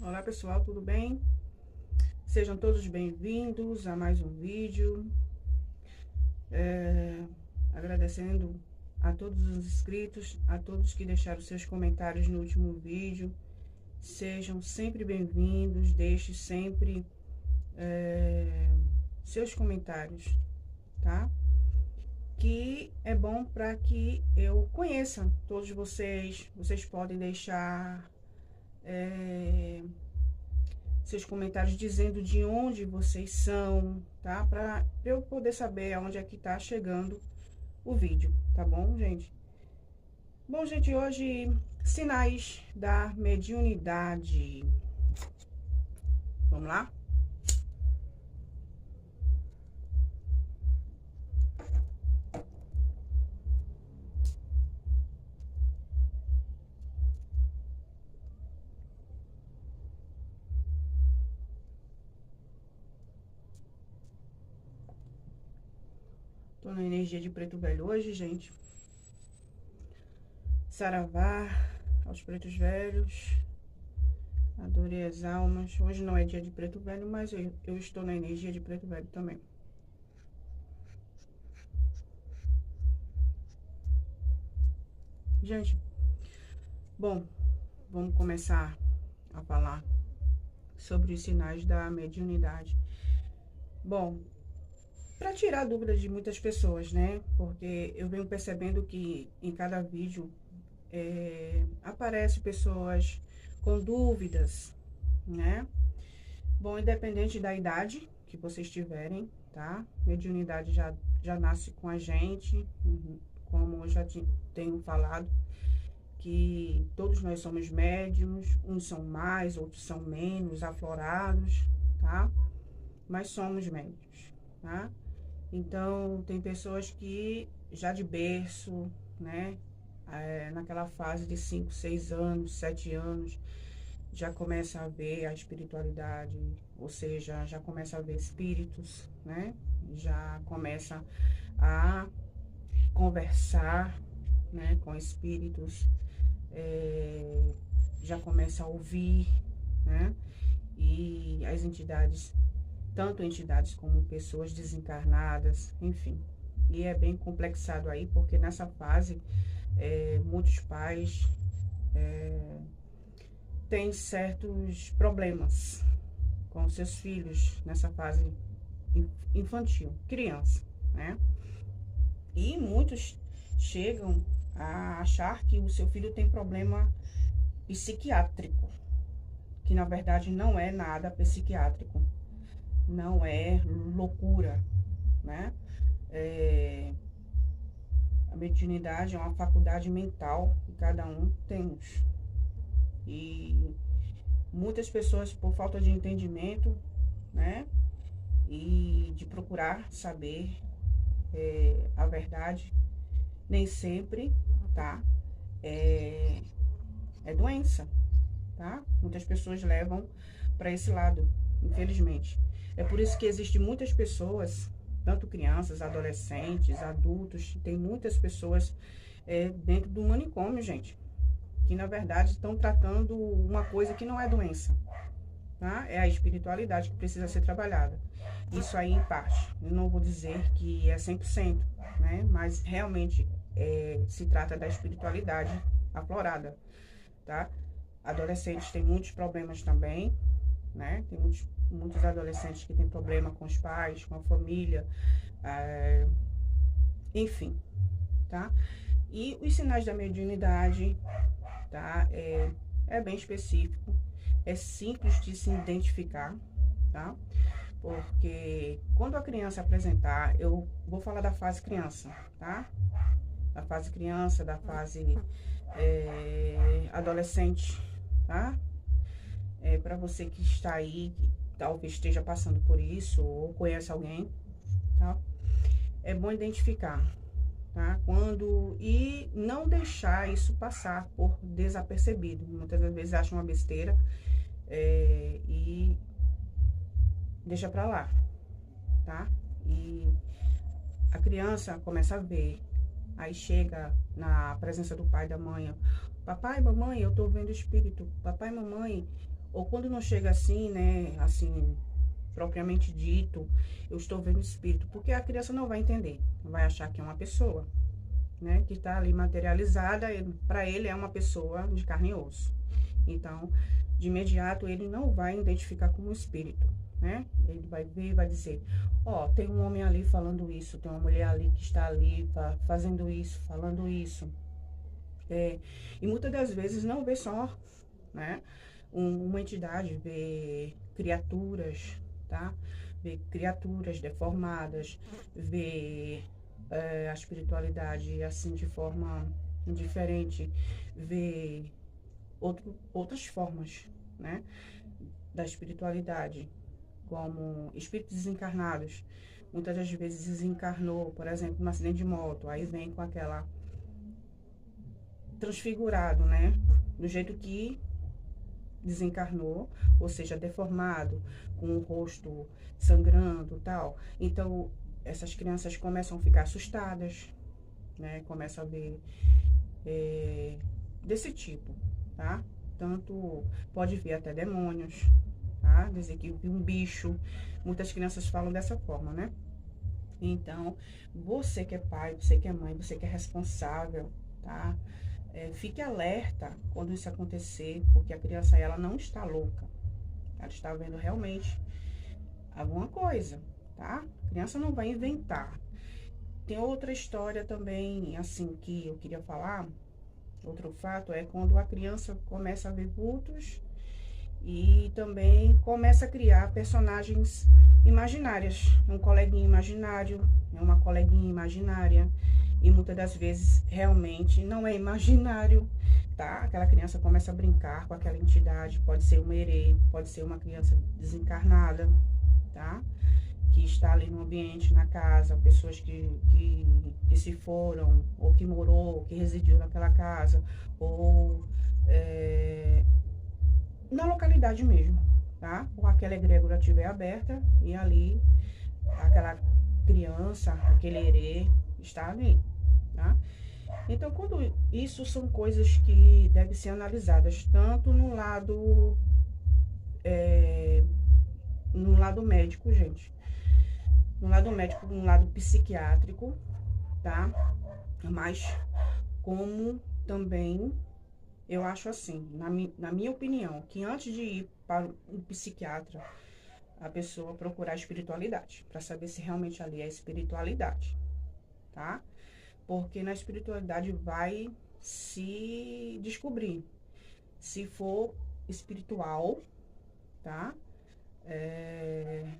Olá pessoal, tudo bem? Sejam todos bem-vindos a mais um vídeo. Agradecendo a todos os inscritos, a todos que deixaram seus comentários no último vídeo. Sejam sempre bem-vindos, deixe sempre seus comentários, tá? Que é bom para que eu conheça todos vocês. Vocês podem deixar seus comentários dizendo de onde vocês são, tá? Para eu poder saber aonde é que tá chegando o vídeo, tá bom, gente? Bom, gente, hoje, sinais da mediunidade. Vamos lá? Tô na energia de preto velho hoje, gente. Saravá aos pretos velhos. Adorei as almas. Hoje não é dia de preto velho, mas eu estou na energia de preto velho também. Gente, bom, vamos começar a falar sobre os sinais da mediunidade. Bom, para tirar dúvidas de muitas pessoas, né? Porque eu venho percebendo que em cada vídeo aparece pessoas com dúvidas, né? Bom, independente da idade que vocês tiverem, tá? Mediunidade já nasce com a gente, como eu já tenho falado, que todos nós somos médiums, uns são mais, outros são menos aflorados, tá? Mas somos médiums, tá? Então, tem pessoas que já de berço, né? Naquela fase de 5, 6 anos, 7 anos, já começa a ver a espiritualidade, ou seja, já começa a ver espíritos, né? Já começa a conversar, né, com espíritos, já começa a ouvir, né? E as entidades, tanto entidades como pessoas desencarnadas, enfim. E é bem complexado aí, porque nessa fase, muitos pais têm certos problemas com seus filhos nessa fase infantil, criança, né? E muitos chegam a achar que o seu filho tem problema psiquiátrico, que na verdade não é nada psiquiátrico, não é loucura, né? A mediunidade é uma faculdade mental que cada um temos. E muitas pessoas, por falta de entendimento, né? E de procurar saber a verdade, nem sempre, tá? É doença, tá? Muitas pessoas levam para esse lado, infelizmente. É por isso que existem muitas pessoas, tanto crianças, adolescentes, adultos, tem muitas pessoas dentro do manicômio, gente, que na verdade estão tratando uma coisa que não é doença, tá? É a espiritualidade que precisa ser trabalhada. Isso aí em parte, eu não vou dizer que é 100%, né? Mas realmente se trata da espiritualidade aflorada, tá? Adolescentes têm muitos problemas também, né? Tem muitos adolescentes que têm problema com os pais, com a família, enfim, tá? E os sinais da mediunidade, tá? É bem específico, é simples de se identificar, tá? Porque quando a criança apresentar, eu vou falar da fase criança, tá? Da fase criança, da fase adolescente, tá? Para você que está aí, que talvez esteja passando por isso, ou conhece alguém, tá? É bom identificar, tá? E não deixar isso passar por desapercebido. Muitas vezes acham uma besteira e deixa pra lá, tá? E a criança começa a ver, aí chega na presença do pai e da mãe: papai, mamãe, eu tô vendo espírito. Papai, mamãe, Ou quando não chega assim, né, assim, propriamente dito, eu estou vendo espírito, porque a criança não vai entender, vai achar que é uma pessoa, né, que está ali materializada, para ele é uma pessoa de carne e osso. Então, de imediato, ele não vai identificar como espírito, né? Ele vai ver e vai dizer, ó, tem um homem ali falando isso, tem uma mulher ali que está ali fazendo isso, falando isso. E muitas das vezes não vê só, né, uma entidade, vê criaturas, tá? Vê criaturas deformadas, vê a espiritualidade assim de forma diferente, vê outras formas, né, da espiritualidade, como espíritos desencarnados. Muitas das vezes desencarnou, por exemplo, num acidente de moto, aí vem com aquela transfigurado, né, do jeito que desencarnou, ou seja, deformado, com o rosto sangrando, tal. Então, essas crianças começam a ficar assustadas, né, começam a ver desse tipo, tá? Tanto pode vir até demônios, tá? Dizer que viu um bicho. Muitas crianças falam dessa forma, né? Então, você que é pai, você que é mãe, você que é responsável, tá? Fique alerta quando isso acontecer, porque a criança, ela não está louca. Ela está vendo realmente alguma coisa, tá? A criança não vai inventar. Tem outra história também, assim, que eu queria falar. Outro fato é quando a criança começa a ver vultos e também começa a criar personagens imaginárias. Um coleguinha imaginário, uma coleguinha imaginária. E muitas das vezes realmente não é imaginário, tá? Aquela criança começa a brincar com aquela entidade, pode ser um herê, pode ser uma criança desencarnada, tá? Que está ali no ambiente, na casa, pessoas que se foram, ou que morou, que residiu naquela casa, ou na localidade mesmo, tá? Ou aquela egrégora estiver aberta e ali aquela criança, aquele herê está ali, tá? Então, quando isso são coisas que devem ser analisadas tanto no lado médico, gente, no lado médico, no lado psiquiátrico, tá? Mas como também eu acho assim, na minha opinião, que antes de ir para um psiquiatra, a pessoa procurar espiritualidade, para saber se realmente ali é espiritualidade, tá? Porque na espiritualidade vai se descobrir se for espiritual, tá? É,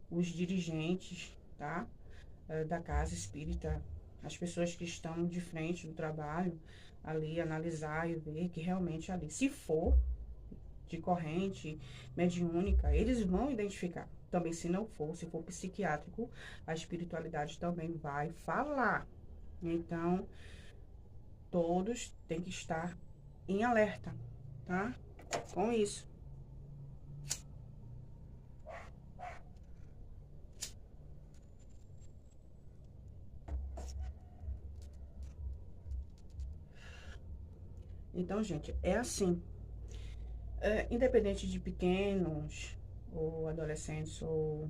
os dirigentes, tá? Da casa espírita, as pessoas que estão de frente do trabalho, ali analisar e ver que realmente ali, se for de corrente mediúnica, eles vão identificar. Também se não for, se for psiquiátrico, a espiritualidade também vai falar. Então, todos têm que estar em alerta, tá? Com isso. Então, gente, é assim. Independente de pequenos, ou adolescentes, ou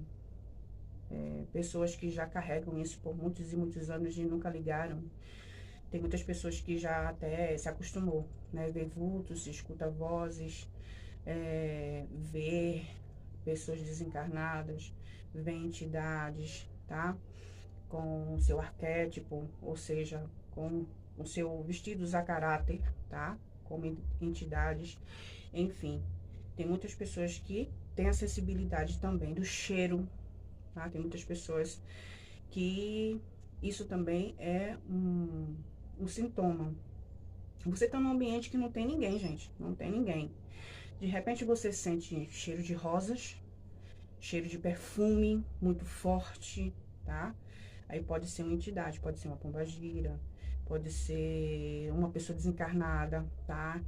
pessoas que já carregam isso por muitos e muitos anos e nunca ligaram. Tem muitas pessoas que já até se acostumou, né? Ver vultos, escuta vozes, ver pessoas desencarnadas, ver entidades, tá? Com o seu arquétipo, ou seja, com o seu vestidos a caráter, tá? Como entidades, enfim. Tem muitas pessoas que têm a sensibilidade também do cheiro, tá? Tem muitas pessoas que isso também é um sintoma. Você tá num ambiente que não tem ninguém, gente, não tem ninguém. De repente você sente cheiro de rosas, cheiro de perfume muito forte, tá? Aí pode ser uma entidade, pode ser uma pombagira, pode ser uma pessoa desencarnada, tá?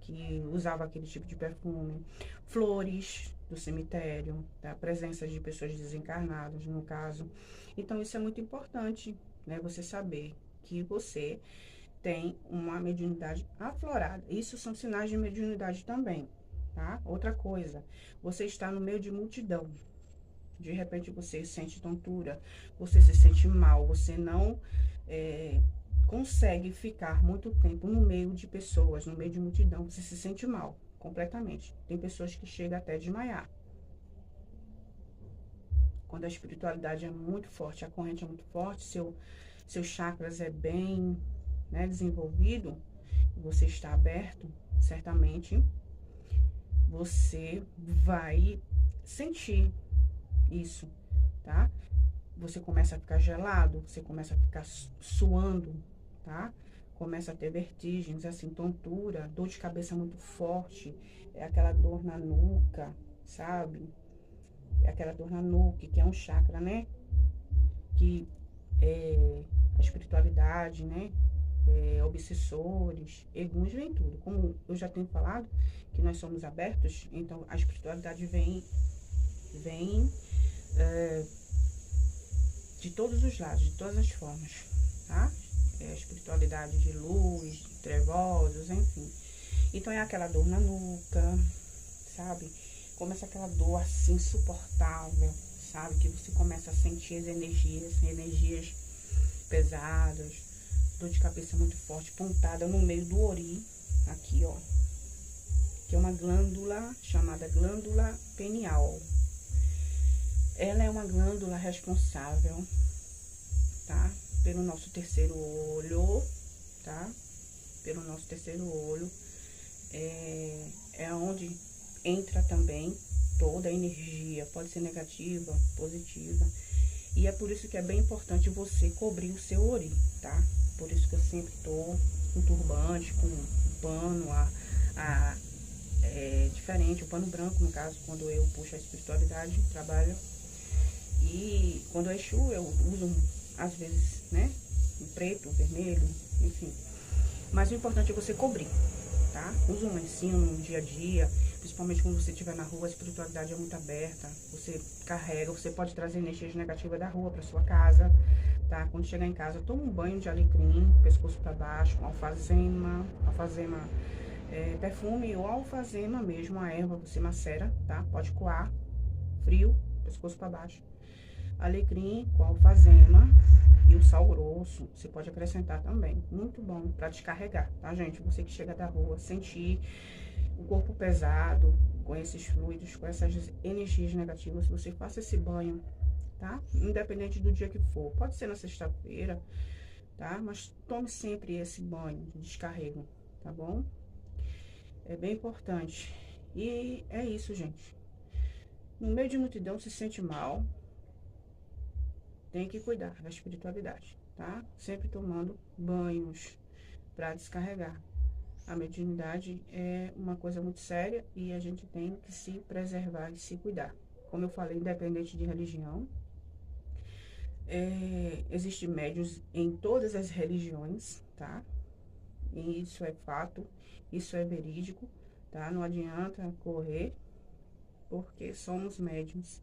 Que usava aquele tipo de perfume. Flores do cemitério, tá? Presença de pessoas desencarnadas, no caso. Então, isso é muito importante, né? Você saber que você tem uma mediunidade aflorada. Isso são sinais de mediunidade também, tá? Outra coisa, você está no meio de multidão. De repente você sente tontura, você se sente mal, você não consegue ficar muito tempo no meio de pessoas, no meio de multidão, você se sente mal, completamente. Tem pessoas que chegam até a desmaiar. Quando a espiritualidade é muito forte, a corrente é muito forte, seus chakras é bem, né, desenvolvido, você está aberto, certamente você vai sentir isso, tá? Você começa a ficar gelado, você começa a ficar suando, tá? Começa a ter vertigens, assim, tontura, dor de cabeça muito forte, é aquela dor na nuca, sabe? É aquela dor na nuca, que é um chakra, né? Que é a espiritualidade, né? Obsessores, eguns, vem tudo. Como eu já tenho falado, que nós somos abertos, então a espiritualidade vem de todos os lados, de todas as formas, tá? A espiritualidade de luz, de trevosos, enfim. Então é aquela dor na nuca, sabe? Começa aquela dor assim insuportável, sabe? Que você começa a sentir as energias pesadas, dor de cabeça muito forte, pontada no meio do ori, aqui, ó. Que é uma glândula chamada glândula pineal. Ela é uma glândula responsável, tá? Pelo nosso terceiro olho, tá? Pelo nosso terceiro olho. É onde entra também toda a energia, pode ser negativa, positiva. E é por isso que é bem importante você cobrir o seu ori, tá? Por isso que eu sempre tô com turbante, com um pano, diferente, o pano branco, no caso, quando eu puxo a espiritualidade, trabalho. E quando é Exu, eu uso, às vezes, né, o preto, o vermelho, enfim. Mas o importante é você cobrir, tá? Usa um lencinho no dia a dia, principalmente quando você estiver na rua, a espiritualidade é muito aberta. Você carrega, você pode trazer energias negativas da rua para sua casa, tá? Quando chegar em casa, toma um banho de alecrim, pescoço para baixo, com alfazema, perfume ou alfazema mesmo, a erva você macera, tá? Pode coar, frio, pescoço para baixo. Alecrim com alfazema e o sal grosso, você pode acrescentar também. Muito bom para descarregar, tá, gente? Você que chega da rua, sentir o corpo pesado, com esses fluidos, com essas energias negativas, você faça esse banho, tá? Independente do dia que for. Pode ser na sexta-feira, tá? Mas tome sempre esse banho de descarrego, tá bom? É bem importante. E é isso, gente. No meio de multidão se sente mal, tem que cuidar da espiritualidade, tá? Sempre tomando banhos para descarregar. A mediunidade é uma coisa muito séria e a gente tem que se preservar e se cuidar. Como eu falei, independente de religião, existem médiuns em todas as religiões, tá? E isso é fato, isso é verídico, tá? Não adianta correr, porque somos médiuns,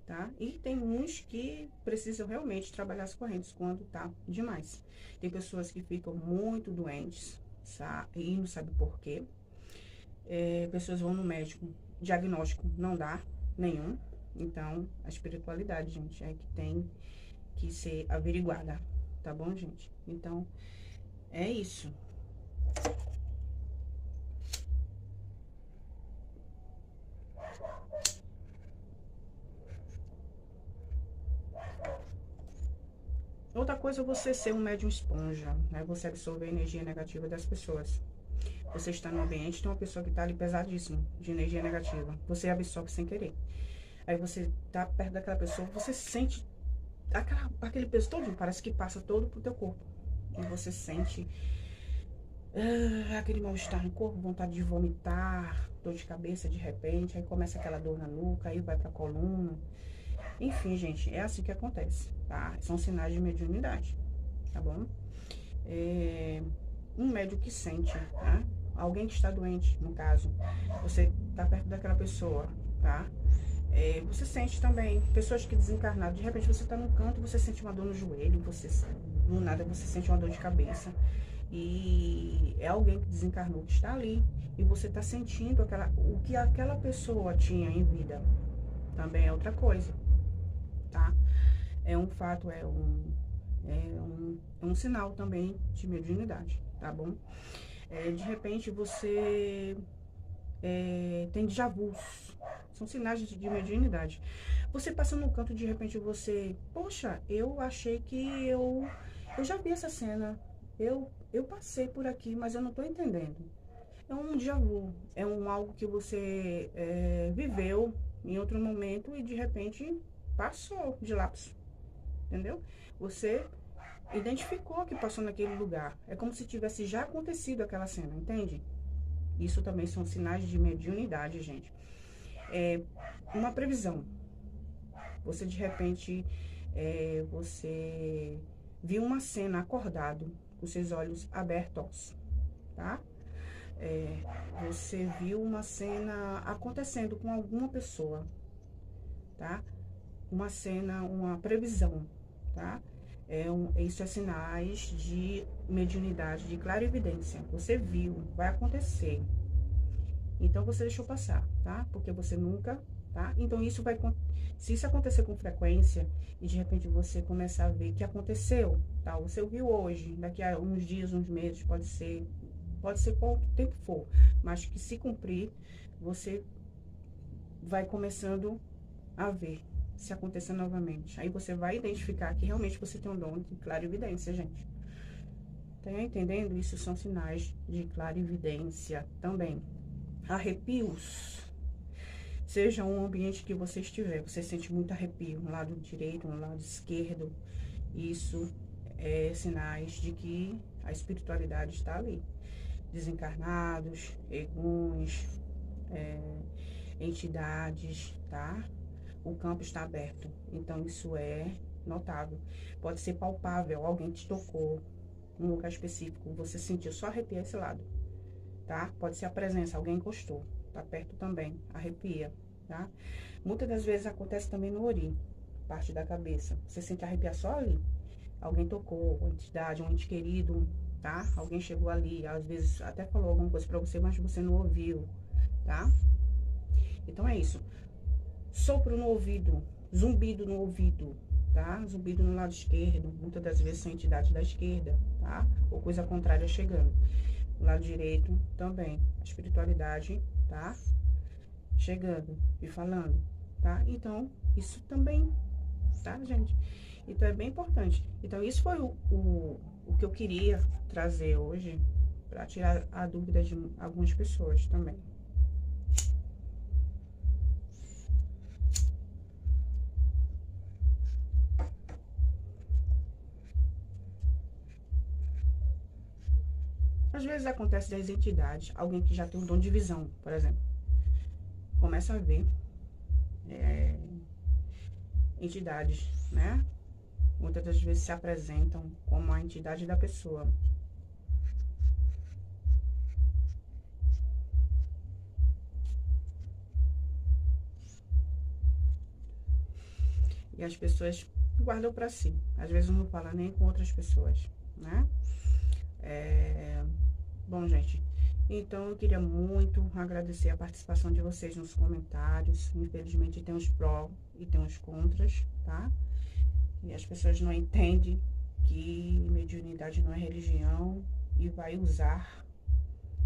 tá? E tem uns que precisam realmente trabalhar as correntes quando tá demais. Tem pessoas que ficam muito doentes, e não sabe por quê. Pessoas vão no médico, diagnóstico não dá nenhum. Então, a espiritualidade, gente, é que tem que ser averiguada, tá bom, gente? Então, é isso. Outra coisa é você ser um médium esponja, né? Você absorver a energia negativa das pessoas. Você está no ambiente, tem uma pessoa que está ali pesadíssima de energia negativa. Você absorve sem querer. Aí você tá perto daquela pessoa, você sente aquele peso todo, parece que passa todo pro teu corpo. E você sente aquele mal-estar no corpo, vontade de vomitar, dor de cabeça de repente, aí começa aquela dor na nuca, aí vai pra coluna. Enfim, gente, é assim que acontece, tá? São sinais de mediunidade, tá bom? Um médium que sente, tá? Alguém que está doente, no caso, você tá perto daquela pessoa, tá? Você sente também, pessoas que desencarnaram, de repente você tá num canto e você sente uma dor no joelho, do nada você sente uma dor de cabeça. e é alguém que desencarnou que está ali, e você está sentindo o que aquela pessoa tinha em vida. Também é outra coisa, tá? É um fato, é um sinal também de mediunidade, tá bom? De repente você tem déjà vus, são sinais de mediunidade. Você passa no canto, de repente você, poxa, eu achei que eu já vi essa cena, eu passei por aqui, mas eu não tô entendendo. É um déjà vu, é algo que você viveu em outro momento e de repente passou de lapso, entendeu? Você identificou que passou naquele lugar. É como se tivesse já acontecido aquela cena, entende? Isso também são sinais de mediunidade, gente. Uma previsão. Você de repente, você viu uma cena acordado, com seus olhos abertos, tá? Você viu uma cena acontecendo com alguma pessoa, tá? Uma cena, uma previsão, tá? Isso é sinais de mediunidade, de clarividência. Você viu, vai acontecer. Então você deixou passar, tá? Porque você nunca, tá? Então se isso acontecer com frequência e de repente você começar a ver que aconteceu, tá? Você viu hoje, daqui a uns dias, uns meses, pode ser quanto tempo for, mas que se cumprir, você vai começando a ver se acontecer novamente. Aí você vai identificar que realmente você tem um dom de clarividência, gente. Tá entendendo? Isso são sinais de clarividência também. Arrepios. Seja um ambiente que você estiver, você sente muito arrepio, no lado direito, no lado esquerdo. Isso é sinais de que a espiritualidade está ali. Desencarnados, eguns, entidades, tá? O campo está aberto, então isso é notável. Pode ser palpável, alguém te tocou num lugar específico, você sentiu só arrepiar esse lado, tá? Pode ser a presença, alguém encostou, tá perto também, arrepia, tá? Muitas das vezes acontece também no ori, parte da cabeça, você sente arrepiar só ali. Alguém tocou, uma entidade, um ente querido, tá? Alguém chegou ali, às vezes até falou alguma coisa pra você, mas você não ouviu, tá? Então é isso. Sopro no ouvido, zumbido no ouvido, tá? Zumbido no lado esquerdo, muitas das vezes são entidades da esquerda, tá? Ou coisa contrária chegando. No lado direito também, a espiritualidade, tá? Chegando e falando, tá? Então, isso também, tá, gente? Então, é bem importante. Então, isso foi o que eu queria trazer hoje, para tirar a dúvida de algumas pessoas também. Às vezes acontece das entidades, alguém que já tem um dom de visão, por exemplo, começa a ver entidades, né? Muitas das vezes se apresentam como a entidade da pessoa. E as pessoas guardam para si. Às vezes não fala nem com outras pessoas, né? Bom, gente, então eu queria muito agradecer a participação de vocês nos comentários. Infelizmente tem uns pró e tem uns contras, tá? E as pessoas não entendem que mediunidade não é religião e vai usar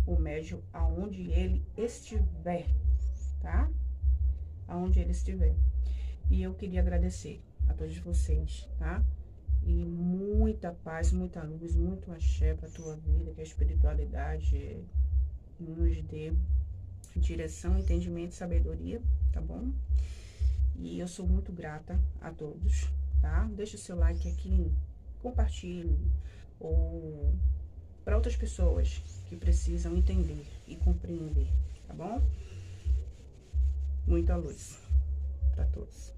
o médium aonde ele estiver, tá? Aonde ele estiver. E eu queria agradecer a todos vocês, tá? E muita paz, muita luz, muito axé pra tua vida, que a espiritualidade nos dê direção, entendimento e sabedoria, tá bom? E eu sou muito grata a todos, tá? Deixa o seu like aqui, compartilhe, ou para outras pessoas que precisam entender e compreender, tá bom? Muita luz para todos.